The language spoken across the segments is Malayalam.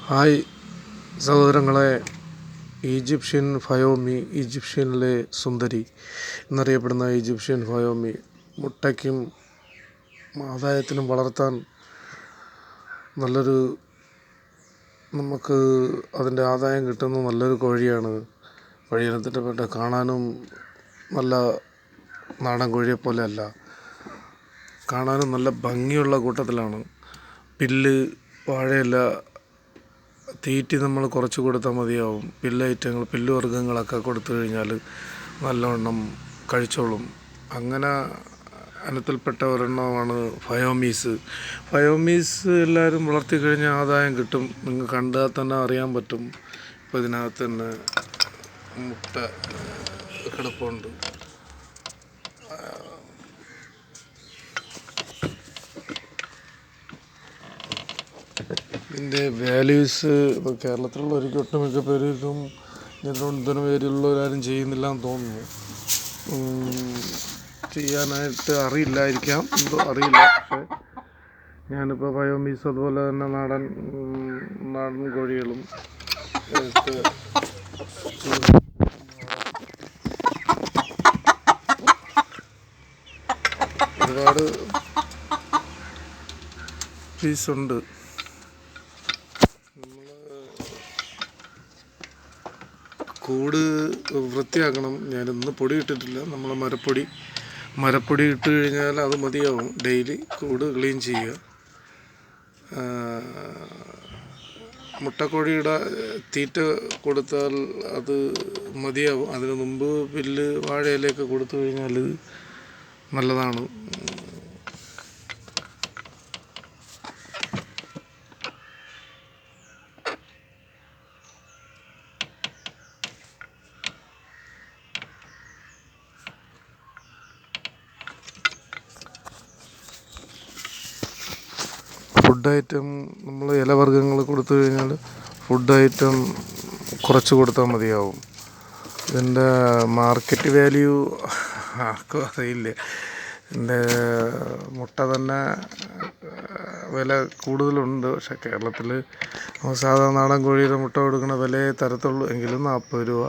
ഹായ് സഹോദരങ്ങളെ, ഈജിപ്ഷ്യനിലെ സുന്ദരി എന്നറിയപ്പെടുന്ന ഈജിപ്ഷ്യൻ ഫയോമി മുട്ടയ്ക്കും ആദായത്തിനും വളർത്താൻ നമുക്ക് അതിൻ്റെ ആദായം കിട്ടുന്ന നല്ലൊരു കോഴിയാണ്. വഴിയിനത്തിൻ്റെ കാണാനും നല്ല നാടൻ കോഴിയെ പോലെ അല്ല, കാണാനും നല്ല ഭംഗിയുള്ള കൂട്ടത്തിലാണ്. പുല്ല്, വാഴയില, തീറ്റി നമ്മൾ കുറച്ച് കൊടുത്താൽ മതിയാവും. പുല്ല് വർഗ്ഗങ്ങളൊക്കെ കൊടുത്തു കഴിഞ്ഞാൽ നല്ലവണ്ണം കഴിച്ചോളും. അങ്ങനെ ഇനത്തിൽപ്പെട്ട ഒരെണ്ണമാണ് ഫയോമീസ് എല്ലാവരും വളർത്തി കഴിഞ്ഞാൽ ആദായം കിട്ടും. നിങ്ങൾ കണ്ടാൽ തന്നെ അറിയാൻ പറ്റും. ഇപ്പോൾ ഇതിനകത്ത് തന്നെ മുട്ട കിടപ്പുണ്ട്. ഇതിൻ്റെ വാല്യൂസ് ഇപ്പോൾ കേരളത്തിലുള്ള ഒട്ടുമിക്ക പേർക്കും ഇതിന് പേരുള്ളവരാരും ചെയ്യുന്നില്ല എന്ന് തോന്നുന്നു. ചെയ്യാനായിട്ട് അറിയില്ലായിരിക്കാം, എന്തോ അറിയില്ല. പക്ഷേ ഞാനിപ്പോൾ ഫയോമീസ് അതുപോലെ തന്നെ നാടൻ കോഴികളും ഒരുപാട് പീസുണ്ട്. കൂട് വൃത്തിയാക്കണം. ഞാനിന്ന് പൊടി ഇട്ടിട്ടില്ല. നമ്മൾ മരപ്പൊടി ഇട്ട് കഴിഞ്ഞാൽ അത് മതിയാവും. ഡെയിലി കൂട് ക്ലീൻ ചെയ്യുക. മുട്ടക്കോഴിയുടെ തീറ്റ കൊടുത്താൽ അത് മതിയാവും. അതിന് മുമ്പ് പുല്ല്, വാഴയിലയൊക്കെ കൊടുത്തു കഴിഞ്ഞാൽ നല്ലതാണ്. ഫുഡ് ഐറ്റം നമ്മൾ ഇലവർഗ്ഗങ്ങൾ കൊടുത്തു കഴിഞ്ഞാൽ ഫുഡ് ഐറ്റം കുറച്ച് കൊടുത്താൽ മതിയാവും. ഇതിൻ്റെ മാർക്കറ്റ് വാല്യൂ ആർക്കും അറിയില്ല. ഇതിൻ്റെ മുട്ട തന്നെ വില കൂടുതലുണ്ട്. പക്ഷേ കേരളത്തിൽ സാധാരണ നാടൻ കോഴിയുടെ മുട്ട കൊടുക്കുന്ന വിലയെ തരത്തുള്ളൂ. എങ്കിലും 40 രൂപ,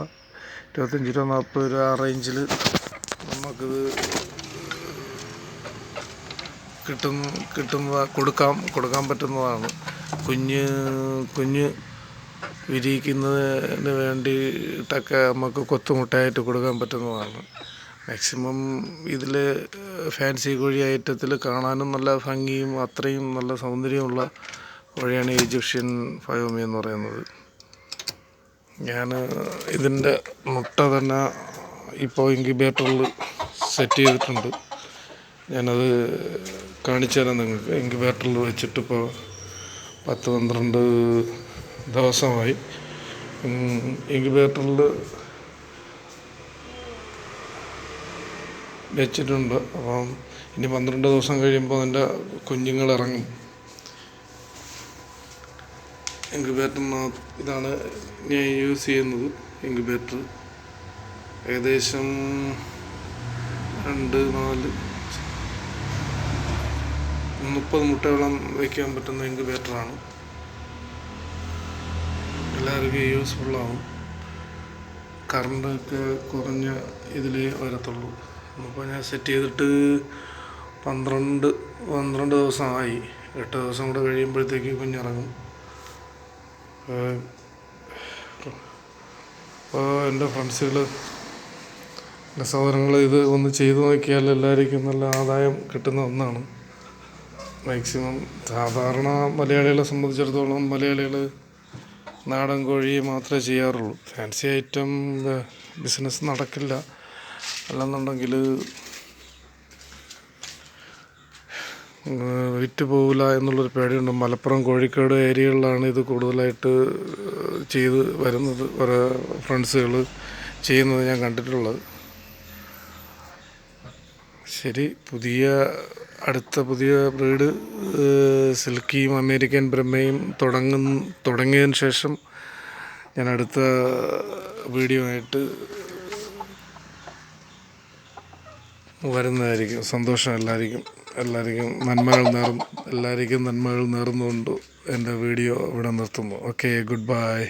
25 രൂപ, 40 രൂപ ആ റേഞ്ചിൽ നമുക്കിത് കൊടുക്കാൻ പറ്റുന്നതാണ്. കുഞ്ഞ് വിരിയിക്കുന്നതിന് വേണ്ടിയിട്ടൊക്കെ നമുക്ക് കൊത്തുമുട്ടയായിട്ട് കൊടുക്കാൻ പറ്റുന്നതാണ്. മാക്സിമം ഇതിൽ ഫാൻസി കോഴി ഐറ്റത്തിൽ കാണാനും നല്ല ഭംഗിയും അത്രയും നല്ല സൗന്ദര്യമുള്ള കോഴിയാണ് ഈജിപ്ഷ്യൻ ഫയോമി എന്ന് പറയുന്നത്. ഞാൻ ഇതിൻ്റെ മുട്ട തന്നെ ഇപ്പോൾ ഇൻക്യുബേറ്ററിൽ സെറ്റ് ചെയ്തിട്ടുണ്ട്. ഞാനത് കാണിച്ചു തരാം നിങ്ങൾക്ക്. ഇൻക്യുബേറ്ററിൽ വെച്ചിട്ടിപ്പോൾ 10-12 ദിവസമായി. ഇൻക്യുബേറ്ററിൽ വെച്ചിട്ടുണ്ട്. അപ്പം ഇനി 12 ദിവസം കഴിയുമ്പോൾ അതിൻ്റെ കുഞ്ഞുങ്ങൾ ഇറങ്ങും. ഇതാണ് ഞാൻ യൂസ് ചെയ്യുന്നത്. ഇൻക്യുബേറ്റർ ഏകദേശം 30 മുട്ടയോളം വയ്ക്കാൻ പറ്റുന്ന ഇൻക്യുബേറ്ററാണ്. എല്ലാവർക്കും യൂസ്ഫുള്ളാവും. കറണ്ടൊക്കെ കുറഞ്ഞ ഇതിലേ വരത്തുള്ളൂ. അപ്പോൾ ഞാൻ സെറ്റ് ചെയ്തിട്ട് 12 ദിവസമായി. 8 ദിവസം കൂടെ കഴിയുമ്പോഴത്തേക്ക് കുഞ്ഞിറങ്ങും. അപ്പോൾ എൻ്റെ ഫ്രണ്ട്സുകൾ, എൻ്റെ സഹോദരങ്ങൾ ഇത് ഒന്ന് ചെയ്തു നോക്കിയാൽ എല്ലാവർക്കും നല്ല ആദായം കിട്ടുന്ന ഒന്നാണ്. മാക്സിമം സാധാരണ മലയാളികളെ സംബന്ധിച്ചിടത്തോളം മലയാളികൾ നാടൻ കോഴി മാത്രമേ ചെയ്യാറുള്ളൂ. ഫാൻസി ഐറ്റം ബിസിനസ് നടക്കില്ല. അല്ലെന്നുണ്ടെങ്കിൽ വിറ്റ് പോകില്ല എന്നുള്ളൊരു പേടിയുണ്ട്. മലപ്പുറം, കോഴിക്കോട് ഏരിയകളിലാണ് ഇത് കൂടുതലായിട്ട് ചെയ്ത് വരുന്നത്. ഓരോ ഫ്രണ്ട്സുകൾ ചെയ്യുന്നത് ഞാൻ കണ്ടിട്ടുള്ളത്. ശരി, അടുത്ത പുതിയ ബ്രീഡ് സിൽക്കിയും അമേരിക്കൻ ബ്രഹ്മയും തുടങ്ങിയതിന് ശേഷം ഞാൻ അടുത്ത വീഡിയോ ആയിട്ട് വരുന്നതായിരിക്കും. സന്തോഷം. എല്ലാവർക്കും നന്മകൾ നേർന്നുകൊണ്ട് എൻ്റെ വീഡിയോ ഇവിടെ നിർത്തുന്നു. Okay, good bye.